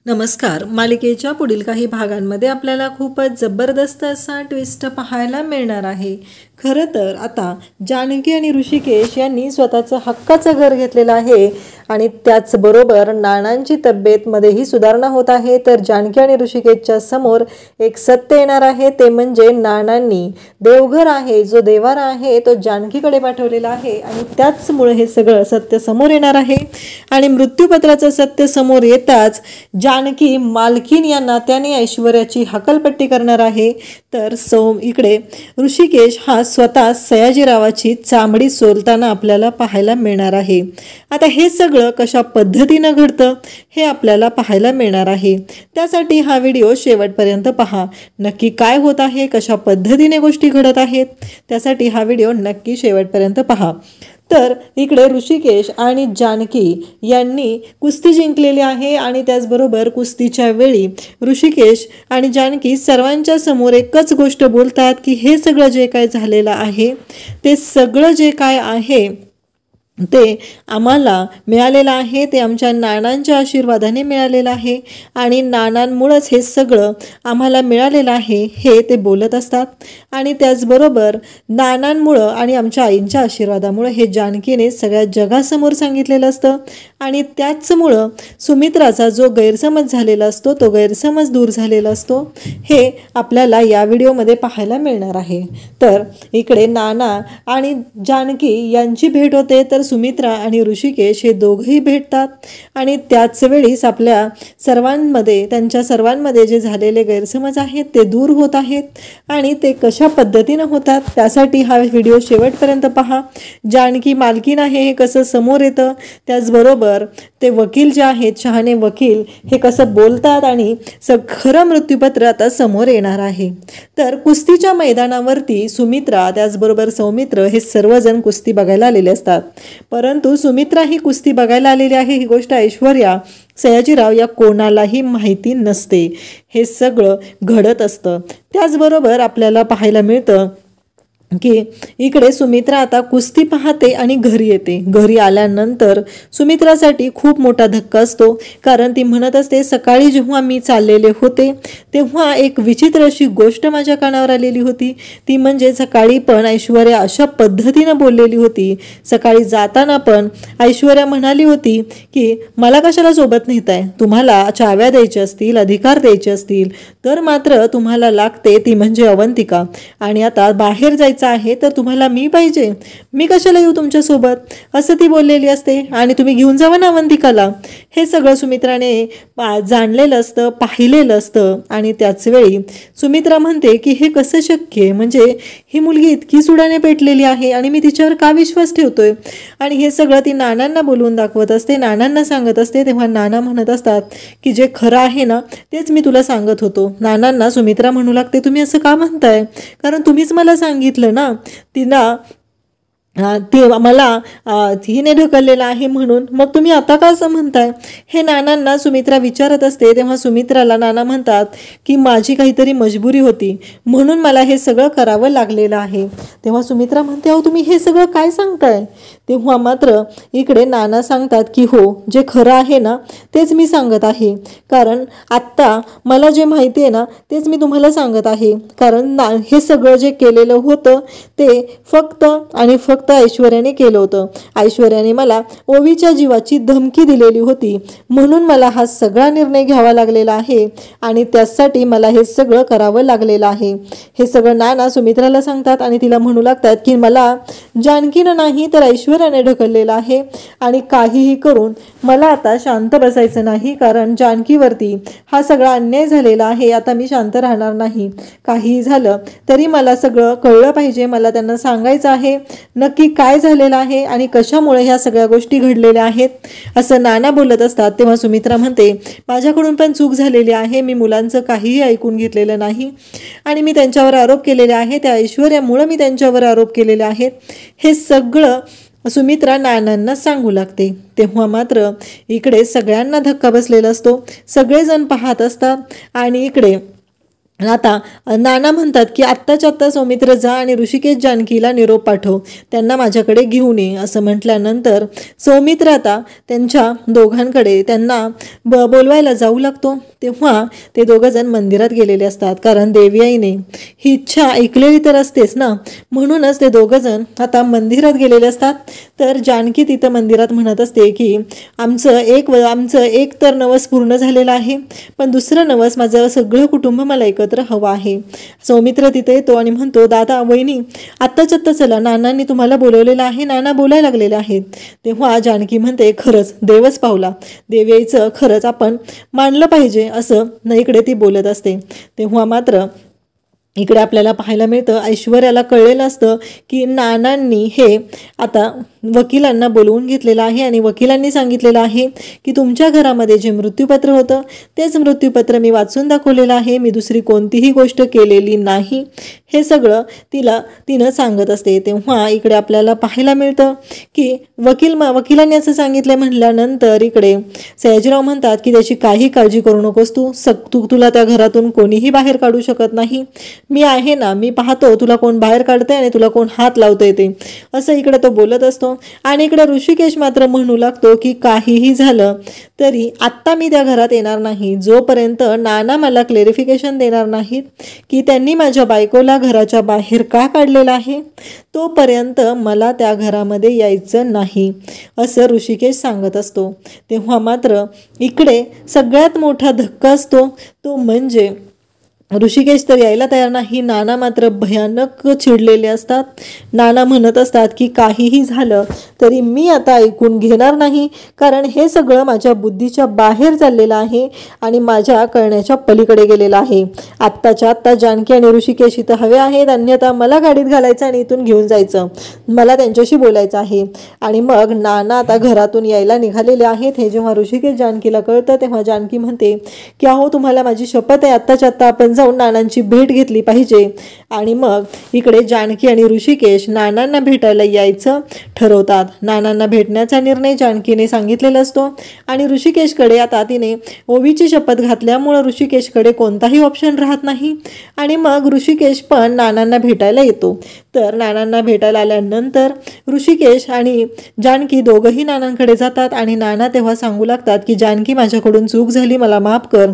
नमस्कार. मालिकेच्या पुढील काही भागांमध्ये आपल्याला खूपच जबरदस्त असा ट्विस्ट पाहायला मिळणार आहे. खरं तर आता जानकी आणि ऋषिकेश यांनी स्वतःचं हक्काचं घर घेतलेलं आहे आणि त्याचबरोबर नानांची तब्येतमध्येही सुधारणा होत आहे. तर जानकी आणि ऋषिकेशच्या समोर एक सत्य येणार आहे, ते म्हणजे नानांनी देवघर आहे, जो देवारा आहे तो जानकीकडे पाठवलेला आहे आणि त्याचमुळे हे सगळं सत्य समोर येणार आहे. आणि मृत्यूपत्राचं सत्य समोर येताच जानकी मालकीन या नात्याने ऐश्वर्याची हकलपट्टी करणार आहे. तर इकडे ऋषिकेश हा स्वतः सयाजीरावाची चामडी सोलताना आपल्याला पाहायला मिळणार आहे. आता हे सगळं कशा पद्धतीनं घडतं हे आपल्याला पाहायला मिळणार आहे. त्यासाठी हा व्हिडिओ शेवटपर्यंत पहा. नक्की काय होत आहे, कशा पद्धतीने गोष्टी घडत आहेत, त्यासाठी हा व्हिडिओ नक्की शेवटपर्यंत पहा. तर इकडे ऋषिकेश आणि जानकी यांनी कुस्ती जिंकलेली आहे आणि त्याचबरोबर कुस्तीच्या वेळी ऋषिकेश आणि जानकी सर्वांच्या समोर एकच गोष्ट बोलतात की हे सगळं जे काय झालेलं आहे ते सगळं जे काय आहे ते आम्हाला मिळालेलं आहे, ते आमच्या नानांच्या आशीर्वादाने मिळालेलं आहे आणि नानांमुळेच हे सगळं आम्हाला मिळालेलं आहे हे ते बोलत असतात. आणि त्याचबरोबर नानांमुळं आणि आमच्या आईंच्या आशीर्वादामुळे हे जानकीने सगळ्या जगासमोर सांगितलेलं असतं आणि त्याचमुळं सुमित्राचा जो गैरसमज झालेला असतो तो गैरसमज दूर झालेला असतो हे आपल्याला या व्हिडिओमध्ये पाहायला मिळणार आहे. तर इकडे नाना आणि जानकी यांची भेट होते. तर सुमित्रा आणि ऋषिकेश हे दोघेही भेटतात आणि त्याच वेळीच आपल्या सर्वांमध्ये त्यांच्या सर्वांमध्ये जे झालेले गैरसमज आहेत ते दूर होत आहेत आणि ते कशा पद्धतीनं होतात त्यासाठी हा व्हिडिओ शेवटपर्यंत पहा. जानकी मालकीन आहे हे कसं समोर येतं, त्याचबरोबर ते वकील जे आहेत शहाणे वकील हे कसं बोलतात आणि खरं मृत्यूपत्र आता समोर येणार आहे. तर कुस्तीच्या मैदानावरती सुमित्रा त्याचबरोबर सौमित्र हे सर्वजण कुस्ती बघायला आलेले असतात, परंतु सुमित्रा ही कुस्ती बघायला आलेली आहे ही गोष्ट ऐश्वर्या सयाजीराव या कोणालाही माहिती नसते. हे सगळं घडत असतं. त्याचबरोबर आपल्याला पाहायला मिळतं की इकडे सुमित्रा आता कुस्ती पाहते आणि घरी येते. घरी आल्यानंतर सुमित्रासाठी खूप मोठा धक्का असतो, कारण ती म्हणत असते सकाळी जेव्हा मी चाललेले होते तेव्हा एक विचित्र अशी गोष्ट माझ्या कानावर आलेली होती. ती म्हणजे सकाळी पण ऐश्वर्या अशा पद्धतीनं बोललेली होती. सकाळी जाताना पण ऐश्वर्या म्हणाली होती की मला कशाला सोबत नेताय, तुम्हाला चाव्या द्यायच्या असतील, अधिकार द्यायचे असतील तर मात्र तुम्हाला लागते ती म्हणजे अवंतिका आणि आता बाहेर जायचं आहे तर तुम्हाला मी पाहिजे, मी कशाला येऊ तुमच्यासोबत, असं ती बोललेली असते आणि तुम्ही घेऊन जावा ना अवंतिकाला. हे सगळं सुमित्राने जाणलेलं असतं, पाहिलेलं असतं आणि त्याच वेळी सुमित्रा म्हणते की हे कसं शक्य आहे, म्हणजे ही मुलगी इतकी सुडाने पेटलेली आहे आणि मी तिच्यावर का विश्वास ठेवतोय. आणि हे सगळं ती नानांना बोलवून दाखवत असते, नानांना सांगत असते. तेव्हा नाना म्हणत असतात की जे खरं आहे ना तेच मी तुला सांगत होतो. नानांना सुमित्रा म्हणू लागते तुम्ही असं का म्हणताय, कारण तुम्हीच मला सांगितलं ना तिला ते मला हिने ढकललेलं आहे म्हणून, मग तुम्ही आता का असं म्हणताय. हे नानांना सुमित्रा विचारत असते. तेव्हा सुमित्राला नाना म्हणतात की माझी काहीतरी मजबुरी होती म्हणून मला हे सगळं करावं लागलेलं आहे. तेव्हा सुमित्रा म्हणते अहो तुम्ही हे सगळं काय सांगताय. तेव्हा मात्र इकडे नाना सांगतात की हो जे खरं आहे ना तेच मी सांगत आहे, कारण आत्ता मला जे माहिती आहे ना तेच मी तुम्हाला सांगत आहे. कारण हे सगळं जे केलेलं होतं ते फक्त आणि फक्त ऐश्वर्याने केलं होतं. ऐश्वर्याने मला ओवीच्या जीवाची धमकी दिलेली होती म्हणून मला हा सगळा निर्णय घ्यावा लागलेला आहे आणि त्यासाठी मला हे सगळं करावं लागलेलं आहे. हे सगळं नाना सुमित्राला सांगतात आणि तिला म्हणू लागतात की मला जानकीनं नाही तर ऐश्वर्याने ढकललेलं आहे आणि काहीही करून मला आता शांत बसायचं नाही, कारण जानकीवरती हा सगळा अन्याय झालेला आहे. आता मी शांत राहणार नाही, काहीही झालं तरी मला सगळं कळलं पाहिजे, मला त्यांना सांगायचं आहे नक्की काय झालेलं आहे आणि कशामुळे ह्या सगळ्या गोष्टी घडलेल्या आहेत असं नाना बोलत असतात. तेव्हा सुमित्रा म्हणते माझ्याकडून पण चूक झालेली आहे, मी मुलांचं काहीही ऐकून घेतलेलं नाही आणि मी त्यांच्यावर आरोप केलेले आहे, त्या ऐश्वर्यामुळे मी त्यांच्यावर आरोप केलेले आहेत. हे सगळं सुमित्रा नानांना सांगू लागते. तेव्हा मात्र इकडे सगळ्यांना धक्का बसलेला असतो, सगळेजण पाहत असतात आणि इकडे आता नाना म्हणतात की आत्ताच्या आत्ता सौमित्र जा आणि ऋषिकेश जानकीला निरोप पाठव, त्यांना माझ्याकडे घेऊन ये असं म्हटल्यानंतर सौमित्र आता त्यांच्या दोघांकडे त्यांना बोलवायला जाऊ लागतो. तेव्हा ते दोघंजण मंदिरात गेलेले असतात, कारण देवी आईने ही इच्छा ऐकलेली तर असतेच ना, म्हणूनच ते दोघंजण आता मंदिरात गेलेले असतात. तर जानकी तिथं मंदिरात म्हणत असते की आमचं एक तर नवस पूर्ण झालेलं आहे, पण दुसरं नवस माझं सगळं कुटुंब मला एकत्र हवं आहे. सौमित्र तिथे येतो आणि म्हणतो, दादा वहिनी आत्ताच्या आत्ता चला, नानांनी तुम्हाला बोलवलेलं आहे, नाना बोलायला लागलेले आहेत. तेव्हा जानकी म्हणते, खरंच देवच पावला, देवीचं खरंच आपण मानलं पाहिजे असं ना इकडे ती बोलत असते. तेव्हा मात्र इकडे आपल्याला पाहायला मिळतं ऐश्वर्याला कळलेलं असतं की नानांनी हे आता वकिलांना बोलवून घेतलेलं आहे आणि वकिलांनी सांगितलेलं आहे की तुमच्या घरामध्ये जे मृत्यूपत्र होतं तेच मृत्यूपत्र मी वाचून दाखवलेलं आहे, मी दुसरी कोणतीही गोष्ट केलेली नाही, हे सगळं तिनं सांगत असते. तेव्हा इकडे आपल्याला पाहायला मिळतं की वकिलांनी असं सांगितलं म्हटल्यानंतर इकडे सयाजीराव म्हणतात की त्याची काही काळजी करू नकोस, तुला त्या घरातून कोणीही बाहेर काढू शकत नाही, मी आहे ना, मी पाहतो तुला कोण बाहेर काढते आणि तुला कोण हात लावता येते, असं इकडे तो बोलत असतो. आणि इकडे ऋषिकेश मात्र म्हणू लागतो की काहीही झालं तरी आत्ता मी त्या घरात येणार नाही, जोपर्यंत नाना मला क्लेरिफिकेशन देणार नाहीत की त्यांनी माझ्या बायकोला घराच्या बाहेर का काढलेलं आहे, तोपर्यंत मला त्या घरामध्ये यायचं नाही, असं ऋषिकेश सांगत असतो. तेव्हा मात्र इकडे सगळ्यात मोठा धक्का असतो तो म्हणजे ऋषिकेश तर यायला तयार नाही, नाना मात्र भयानक चिडलेले असतात. नाना म्हणत असतात की काहीही झालं तरी मी आता ऐकून घेणार नाही, कारण हे सगळं माझ्या बुद्धीच्या बाहेर चाललेलं आहे आणि माझ्या कळण्याच्या पलीकडे गेलेलं आहे. आत्ताच्या आत्ता जानकी आणि ऋषिकेश इथं हवे आहेत, अन्यथा मला गाडीत घालायचं आणि इथून घेऊन जायचं, मला त्यांच्याशी बोलायचं आहे. आणि मग नाना आता घरातून यायला निघालेले आहेत. हे जेव्हा ऋषिकेश जानकीला कळतं तेव्हा जानकी म्हणते की अहो तुम्हाला माझी शपथ आहे, आत्ताच्या आत्ता आपण जाऊन नानांची भेट घेतली पाहिजे. आणि मग इकडे जानकी आणि ऋषिकेश नानांना भेटायला यायचं ठरवतात. नानांना भेटण्याचा निर्णय जानकीने सांगितलेला असतो आणि ऋषिकेशकडे आता तिने ओवीची शपथ घातल्यामुळं ऋषिकेशकडे कोणताही ऑप्शन राहत नाही. आणि मग ऋषिकेश पण नानांना भेटायला येतो. तर नानांना भेटायला आल्यानंतर ऋषिकेश आणि जानकी दोघंही नानांकडे जातात आणि नाना तेव्हा सांगू लागतात की जानकी माझ्याकडून चूक झाली, मला माफ कर.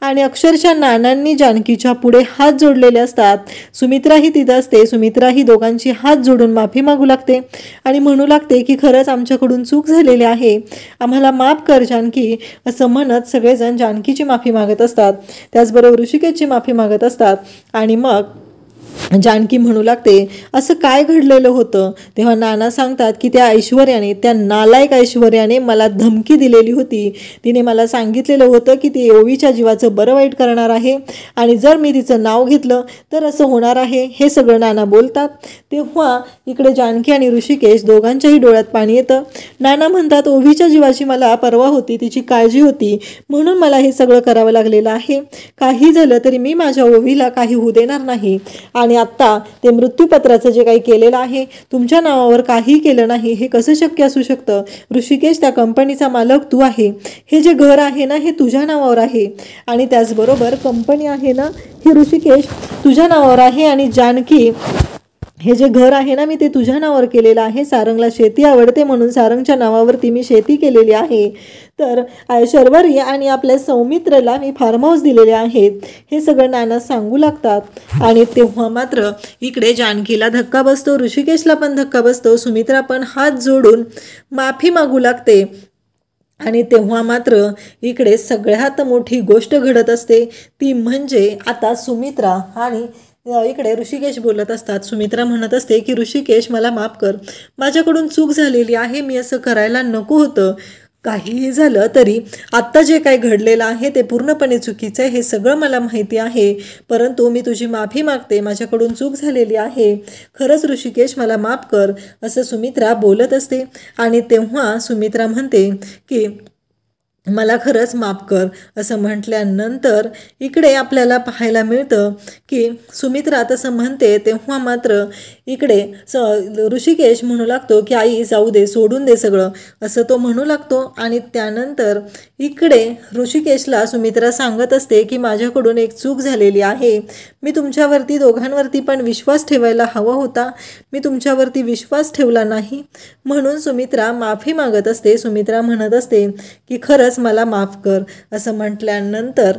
आणि अक्षरशः नानांनी जानकीच्या पुढे हात जोडलेले असतात. सुमित्राही तिथं असते. सुमित्राही दोघांची हात जोडून माफी मागू लागते आणि म्हणू लागते की खरंच आमच्याकडून चूक झालेली आहे, आम्हाला माफ कर जानकी, असं म्हणत सगळेजण जानकीची माफी मागत असतात, त्याचबरोबर ऋषिकेशची माफी मागत असतात. आणि मग जानकी म्हणू लागते असं काय घडलेलं होतं. तेव्हा नाना सांगतात की त्या नालायक ऐश्वर्याने मला धमकी दिलेली होती, तिने मला सांगितलेलं होतं की ती ओवीच्या जीवाचं बरं वाईट करणार आहे आणि जर मी तिचं नाव घेतलं तर असं होणार आहे, हे सगळं नाना बोलतात. तेव्हा इकडे जानकी आणि ऋषिकेश दोघांच्याही डोळ्यात पाणी येतं. नाना म्हणतात ओवीच्या जीवाची मला पर्वा होती, तिची काळजी होती, म्हणून मला हे सगळं करावं लागलेलं आहे, काही झालं तरी मी माझ्या ओवीला काही होऊ देणार नाही. आणि आत्ता ते मृत्यूपत्राचं जे काही केलेलं आहे तुमच्या नावावर काही केलं नाही, हे कसं शक्य असू शकतं. ऋषिकेश त्या कंपनीचा मालक तू आहे, हे जे घर आहे ना हे तुझ्या नावावर आहे आणि त्याचबरोबर कंपनी आहे ना ही ऋषिकेश तुझ्या नावावर आहे आणि जानकी हे जे घर आहे ना मी ते तुझ्या नावावर केलेलं आहे. सारंगला शेती आवडते म्हणून सारंगच्या नावावरती मी शेती केलेली आहे. तर शर्वरी आणि आपल्या सौमित्रला मी फार्म हाऊस दिलेले आहेत, हे सगळं नाना सांगू लागतात. आणि तेव्हा मात्र इकडे जानकीला धक्का बसतो, ऋषिकेशला पण धक्का बसतो, सुमित्रा पण हात जोडून माफी मागू लागते. आणि तेव्हा मात्र इकडे सगळ्यात मोठी गोष्ट घडत असते ती म्हणजे आता सुमित्रा आणि इकडे ऋषिकेश बोलत असतात. सुमित्रा म्हणत असते की ऋषिकेश मला माफ कर, माझ्याकडून चूक झालेली आहे, मी असं करायला नको होतं, काहीही झालं तरी आत्ता जे काही घडलेलं आहे ते पूर्णपणे चुकीचं आहे, हे सगळं मला माहिती आहे, परंतु मी तुझी माफी मागते, माझ्याकडून चूक झालेली आहे, खरंच ऋषिकेश मला माफ कर, असं सुमित्रा बोलत असते. आणि तेव्हा सुमित्रा म्हणते की मला खरंच माफ कर असं म्हटल्यानंतर इकडे आपल्याला पाहायला मिळतं की सुमित्रा तसं म्हणते तेव्हा मात्र इकडे ऋषिकेश म्हणू लागतो की आई जाऊ दे, सोडून दे सगळं, असं तो म्हणू लागतो. आणि त्यानंतर इकडे ऋषिकेशला सुमित्रा सांगत असते की माझ्याकडून एक चूक झालेली आहे, मी तुमच्यावरती दोघांवरती पण विश्वास ठेवायला हवा होता, मी तुमच्यावरती विश्वास ठेवला नाही, म्हणून सुमित्रा माफी मागत असते. सुमित्रा म्हणत असते की खरंच मला माफ कर असं म्हटल्यानंतर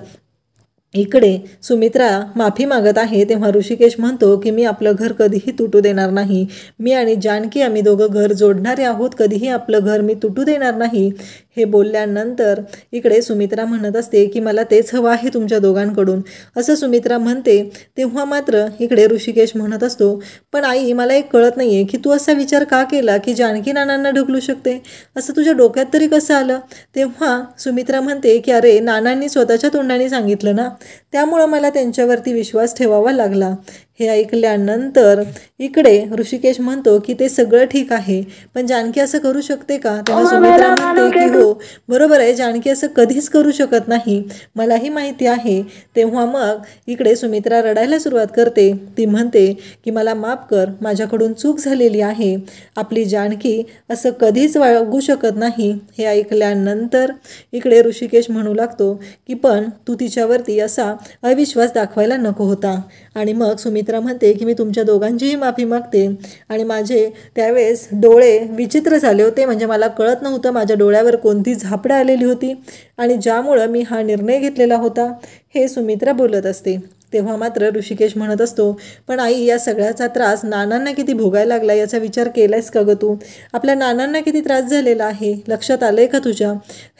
इकडे सुमित्रा माफी मागत आहे. तेव्हा ऋषिकेश म्हणतो की मी आपलं घर कधीही तुटू देणार नाही, मी आणि जानकी आम्ही दोघं घर जोडणारे आहोत, कधीही आपलं घर मी तुटू देणार नाही. हे बोलल्यानंतर इकडे सुमित्रा म्हणत असते की मला तेच हवं आहे तुमच्या दोघांकडून, असं सुमित्रा म्हणते. तेव्हा मात्र इकडे ऋषिकेश म्हणत असतो पण आई मला एक कळत नाही आहे की तू असा विचार का केला की जानकी नानांना ढकलू शकते, असं तुझ्या डोक्यात तरी कसं आलं. तेव्हा सुमित्रा म्हणते की अरे नानांनी स्वतःच्या तोंडाने सांगितलं ना, त्यामुळं मला त्यांच्यावरती विश्वास ठेवावा लागला. हे ऐकल्यानंतर इकडे ऋषिकेश म्हणतो की ते सगळं ठीक आहे पण जानकी असं करू शकते का. तेव्हा सुमित्रा म्हणते की हो बरोबर आहे, जानकी असं कधीच करू शकत नाही, मलाही माहिती आहे. तेव्हा मग इकडे सुमित्रा रडायला सुरुवात करते. ती म्हणते की मला माफ कर, माझ्याकडून चूक झालेली आहे, आपली जानकी असं कधीच वागू शकत नाही. हे ऐकल्यानंतर इकडे ऋषिकेश म्हणू लागतो की पण तू तिच्यावरती असा अविश्वास दाखवायला नको होता. आणि मग सुमित्रा म्हणते की मी तुमच्या दोघांचीही माफी मागते आणि माझे त्यावेळेस डोळे विचित्र झाले होते, म्हणजे मला कळत नव्हतं माझ्या डोळ्यावर कोणती झापडं आलेली होती आणि ज्यामुळं मी हा निर्णय घेतलेला होता. हे सुमित्रा बोलत असते. तेव्हा मात्र ऋषिकेश म्हणत असतो पण आई या सगळ्याचा त्रास नानांना किती भोगायला लागला याचा विचार केलायस का गं तू, आपल्या नानांना किती त्रास झालेला आहे, लक्षात आलंय का तुझ्या.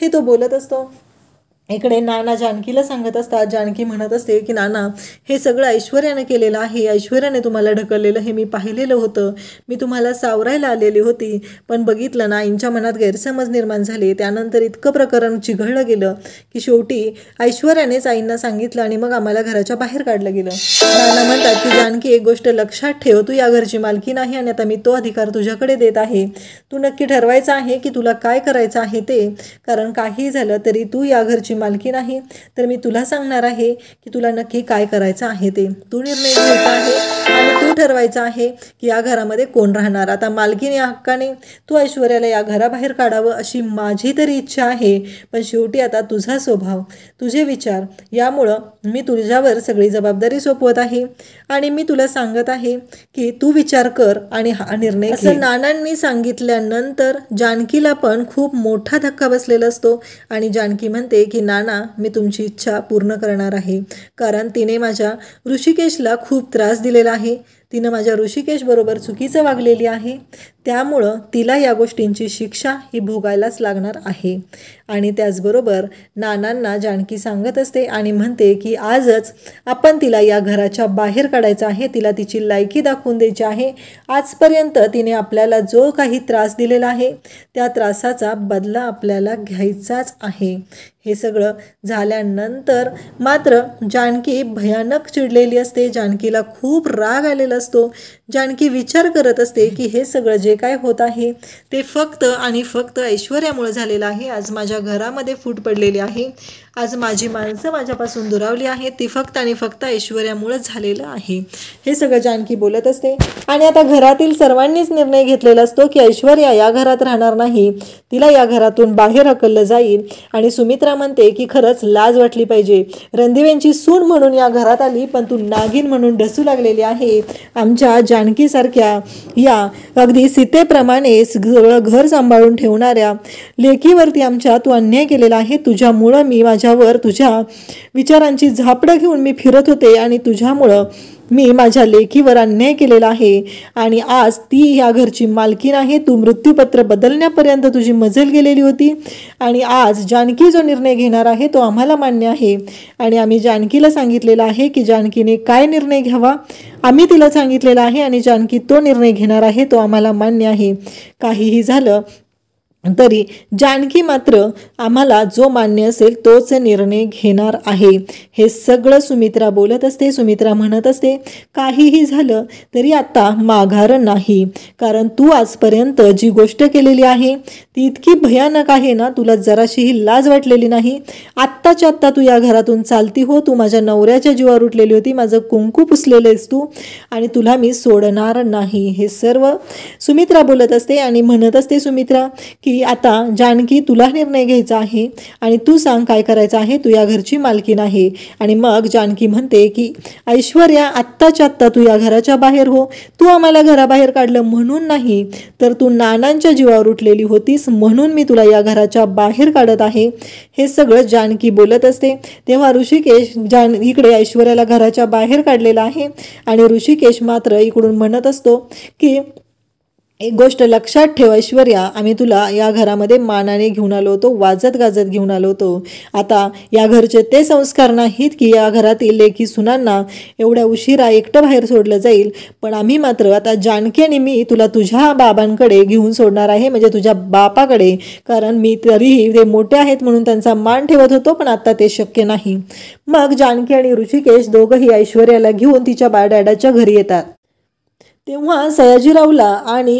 हे तो बोलत असतो. इकडे नाना जानकीला सांगत असतात. जानकी म्हणत असते की नाना हे सगळं ऐश्वर्याने केलेलं आहे, ऐश्वर्याने तुम्हाला ढकललेलं हे मी पाहिलेलं होतं, मी तुम्हाला सावरायला आलेली होती पण बघितलं ना आईंच्या मनात गैरसमज निर्माण झाले, त्यानंतर इतकं प्रकरण चिघळलं गेलं की शेवटी ऐश्वर्यानेच आईंना सांगितलं आणि मग आम्हाला घराच्या बाहेर काढलं गेलं. नाना म्हणतात की जानकी एक गोष्ट लक्षात ठेव, तू या घरची मालकी नाही आणि आता मी तो अधिकार तुझ्याकडे देत आहे, तू नक्की ठरवायचं आहे की तुला काय करायचं आहे ते, कारण काही झालं तरी तू या घरची मालकी नाही, तर मी तुला सांगणार आहे की तुला नक्की काय करायचं आहे ते तू निर्णय घ्यायचा आहे आणि तू ठरवायचं आहे की या घरामध्ये कोण राहणार. आता मालकीने या हक्काने तू ऐश्वर्याला या घराबाहेर काढावं अशी माझी तरी इच्छा आहे, पण शेवटी आता तुझा स्वभाव, तुझे विचार, यामुळं मी तुझ्यावर सगळी जबाबदारी सोपवत आहे आणि मी तुला सांगत आहे की तू विचार कर आणि हा निर्णय घे. असं नानांनी सांगितल्यानंतर जानकीला पण खूप मोठा धक्का बसलेला असतो आणि जानकी म्हणते की नाना मी तुमची इच्छा पूर्ण करणार आहे, कारण तिने माझ्या ऋषिकेशला खूप त्रास दिलेला आहे, तिनं माझ्या ऋषिकेश बरोबर चुकीचं वागलेली आहे, त्यामुळं तिला या गोष्टींची शिक्षा ही भोगायलाच लागणार आहे. आणि त्याचबरोबर नानांना जानकी सांगत असते आणि म्हणते की आजच आपण तिला या घराच्या बाहेर काढायचं आहे, तिला तिची लायकी दाखवून द्यायची आहे. आजपर्यंत तिने आपल्याला जो काही त्रास दिलेला आहे त्या त्रासाचा बदला आपल्याला घ्यायचाच आहे. हे सगळं झाल्यानंतर मात्र जानकी भयानक चिडलेली असते, जानकीला खूप राग आलेला असतो. जानकी विचार करत असते की हे सगळं जे काय होत आहे ते फक्त आणि फक्त ऐश्वर्यामुळे झालेलं आहे. आज माझ्या घरामध्ये फूट पडलेली आहे, आज माझी माणसं माझ्यापासून दुरावली आहेत, ती फक्त आणि फक्त ऐश्वर्यामुळेच झालेलं आहे. हे सगळं जानकी बोलत असते. आणि आता घरातील सर्वांनीच निर्णय घेतलेला असतो की ऐश्वर्या या घरात राहणार नाही, तिला या घरातून बाहेर हकललं जाईल. आणि सुमित्रा म्हणते की खरंच लाज वाटली पाहिजे, रणदिव्यांची सून म्हणून या घरात आली पण तू नागिन म्हणून ढसू लागलेली आहे. आमच्या जानकीसारख्या या अगदी सीतेप्रमाणे सगळं घर सांभाळून ठेवणाऱ्या लेकीवरती आमच्या तू अन्याय केलेला आहे. तुझ्यामुळं मी माझ्यावर तुझ्या विचारांची झापडं घेऊन मी फिरत होते आणि तुझ्यामुळं मी माझ्या लेकीवर अन्याय केलेला आहे आणि आज ती या घरची मालकीण आहे. तू मृत्यूपत्र बदलण्यापर्यंत तुझी मजल गेलेली होती आणि आज जानकी जो निर्णय घेणार आहे तो आम्हाला मान्य आहे आणि आम्ही जानकीला सांगितलेलं आहे की जानकीने काय निर्णय घ्यावा आम्ही तिला सांगितलेलं आहे आणि जानकी तो निर्णय घेणार आहे, तो आम्हाला मान्य आहे. काहीही झालं तरी जानकी मात्र आम्हाला जो मान्य असेल तोच निर्णय घेणार आहे, हे सगळं सुमित्रा बोलत असते. सुमित्रा म्हणत असते, काहीही झालं तरी आता माघार नाही, कारण तू आजपर्यंत जी गोष्ट केलेली आहे ती इतकी भयानक आहे ना, तुला जराशीही लाज वाटलेली नाही. आत्ताच्या आत्ता तू या घरातून चालती हो. तू माझ्या नवऱ्याच्या जीवावर उठलेली होती, माझं कुंकू पुसलेलं आहेस तू, आणि तुला मी सोडणार नाही, हे सर्व सुमित्रा बोलत असते. आणि म्हणत असते सुमित्रा की आता जानकी तुला निर्णय घ्यायचा आहे आणि तू सांग काय करायचं आहे, तू या घरची मालकीण आहे. आणि मग जानकी म्हणते की ऐश्वर्या, आत्ताच्या आत्ता तू या घराच्या बाहेर हो. तू आम्हाला घराबाहेर काढलं म्हणून नाही, तर तू नानांच्या जीवावर उठलेली होतीस म्हणून मी तुला या घराच्या बाहेर काढत आहे, हे सगळं जानकी बोलत असते. तेव्हा ऋषिकेश इकडे ऐश्वर्याला घराच्या बाहेर काढलेला आहे आणि ऋषिकेश मात्र इकडून म्हणत असतो की एक गोष्ट लक्षात ठेव ऐश्वर्या, आम्ही तुला या घरामध्ये मानाने घेऊन आलो होतो, वाजत गाजत घेऊन आलो होतो. आता या घरचे ते संस्कार नाहीत की या घरातील लेकी सुनांना एवढ्या उशिरा एकटं बाहेर सोडलं जाईल, पण आम्ही मात्र आता जानकी आणि मी तुला तुझ्या बाबांकडे घेऊन सोडणार आहे, म्हणजे तुझ्या बापाकडे, कारण मी तरीही ते मोठे आहेत म्हणून त्यांचा मान ठेवत होतो, पण आता ते शक्य नाही. मग जानकी आणि ऋषिकेश दोघंही ऐश्वर्याला घेऊन तिच्या डॅडाच्या घरी येतात. तेव्हा सयाजीरावला आणि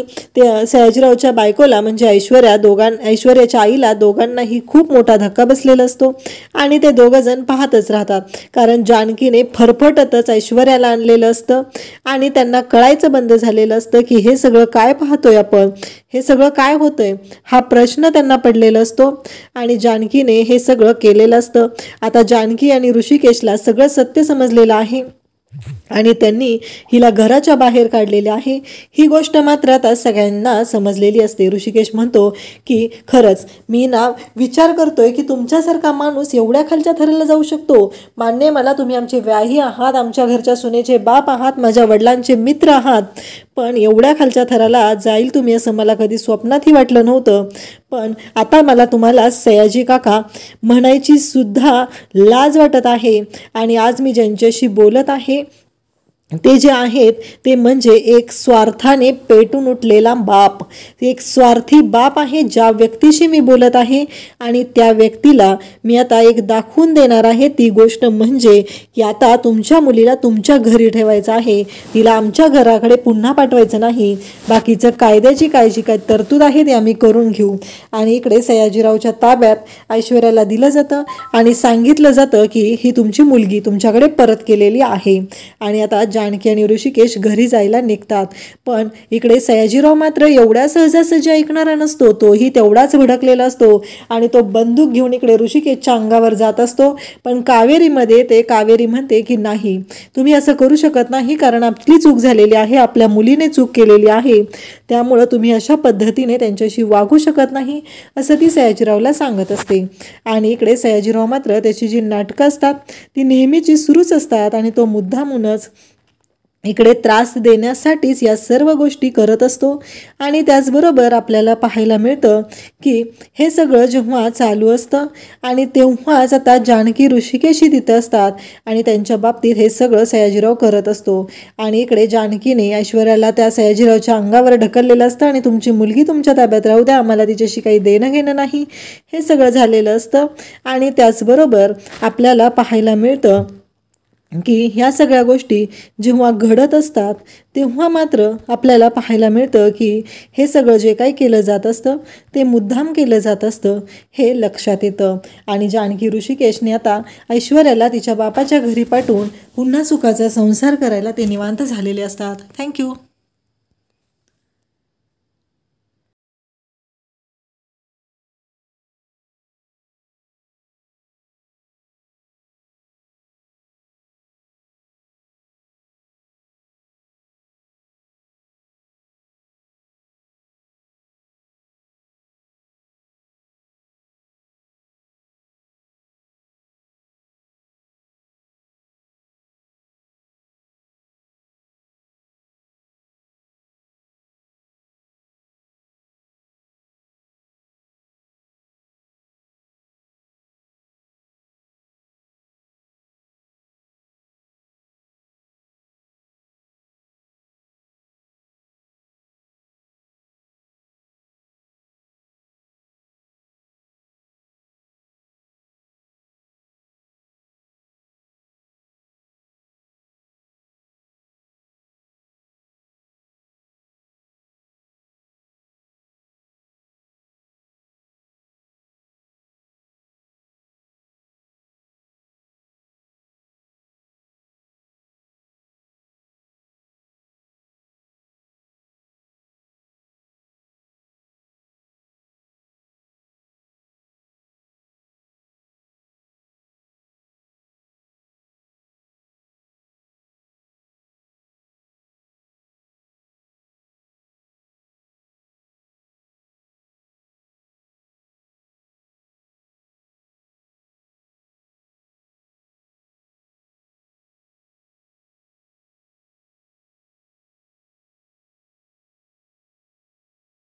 सयाजीरावच्या बायकोला म्हणजे ऐश्वर्याच्या आईला दोघांनाही खूप मोठा धक्का बसलेला असतो आणि ते दोघं जण पाहतच राहतात, कारण जानकीने फरफटतच ऐश्वर्याला आणलेलं असतं आणि त्यांना कळायचं बंद झालेलं असतं की हे सगळं काय पाहतोय आपण, हे सगळं काय होतंय, हा प्रश्न त्यांना पडलेला असतो. आणि जानकीने हे सगळं केलेलं असतं. आता जानकी आणि ऋषिकेशला सगळं सत्य समजलेलं आहे आणि त्यांनी हिला घराच्या बाहेर काढलेले आहे, ही गोष्ट मात्र आता सगळ्यांना समजलेली असते. ऋषिकेश म्हणतो की खरंच मी ना विचार करतोय की तुमच्यासारखा माणूस एवढ्या खालच्या थराला जाऊ शकतो. मान्य मला तुम्ही आमचे व्याही आहात, आमच्या घरच्या सुनेचे बाप आहात, माझ्या वडिलांचे मित्र आहात, पण एवढ्या खालच्या थराला जाईल तुम्ही असं मला कधी स्वप्नातही वाटलं नव्हतं. पण आता मला तुम्हाला सयाजी काका म्हणायची सुद्धा लाज वाटत आहे. आणि आज मी ज्यांच्याशी बोलत आहे ते जे आहेत ते म्हणजे एक स्वार्थाने पेटून उठलेला बाप, एक स्वार्थी बाप आहे ज्या व्यक्तीशी मी बोलत आहे. आणि त्या व्यक्तीला मी आता एक दाखवून देणार आहे. ती गोष्ट म्हणजे की आता तुमच्या मुलीला तुमच्या घरी ठेवायचं आहे, तिला आमच्या घराकडे पुन्हा पाठवायचं नाही. बाकीचं कायद्याची काय तरतूद आहे ते आम्ही करून घेऊ. आणि इकडे सयाजीरावच्या ताब्यात ऐश्वर्याला दिलं जातं आणि सांगितलं जातं की ही तुमची मुलगी तुमच्याकडे परत केलेली आहे. आणि आता जानकी आणि ऋषिकेश घरी जायला निघतात. पण इकडे सयाजीराव मात्र एवढ्या सहजासहजी ऐकणारा नसतो, तोही तेवढाच भडकलेला असतो आणि तो बंदूक घेऊन इकडे ऋषिकेशच्या अंगावर जात असतो. पण कावेरी म्हणते की नाही, तुम्ही असं करू शकत नाही, कारण आपली चूक झालेली आहे, आपल्या मुलीने चूक केलेली आहे, त्यामुळं तुम्ही अशा पद्धतीने त्यांच्याशी वागू शकत नाही, असं ती सयाजीरावला सांगत असते. आणि इकडे सयाजीराव मात्र त्याची जी नाटकं असतात ती नेहमीची सुरूच असतात आणि तो मुद्दामूनच इकडे त्रास देण्यासाठीच या सर्व गोष्टी करत असतो. आणि त्याचबरोबर आपल्याला पाहायला मिळतं की हे सगळं जेव्हा चालू असतं आणि तेव्हाच आता जानकी ऋषिकेशी तिथं असतात आणि त्यांच्या बाबतीत हे सगळं सयाजीराव करत असतो. आणि इकडे जानकीने ऐश्वर्याला त्या सयाजीरावच्या अंगावर ढकललेलं असतं आणि तुमची मुलगी तुमच्या ताब्यात राहू द्या, आम्हाला तिच्याशी काही देणं घेणं नाही, हे सगळं झालेलं असतं. आणि त्याचबरोबर आपल्याला पाहायला मिळतं की ह्या सगळ्या गोष्टी जेव्हा घडत असतात तेव्हा मात्र आपल्याला पाहायला मिळतं की हे सगळं जे काही केलं जात असतं ते मुद्दाम केलं जात असतं, हे लक्षात येतं. आणि जानकी ऋषिकेशने आता ऐश्वर्याला तिच्या बापाच्या घरी पाठवून पुन्हा सुखाचा संसार करायला ते निवांत झालेले असतात. थँक्यू.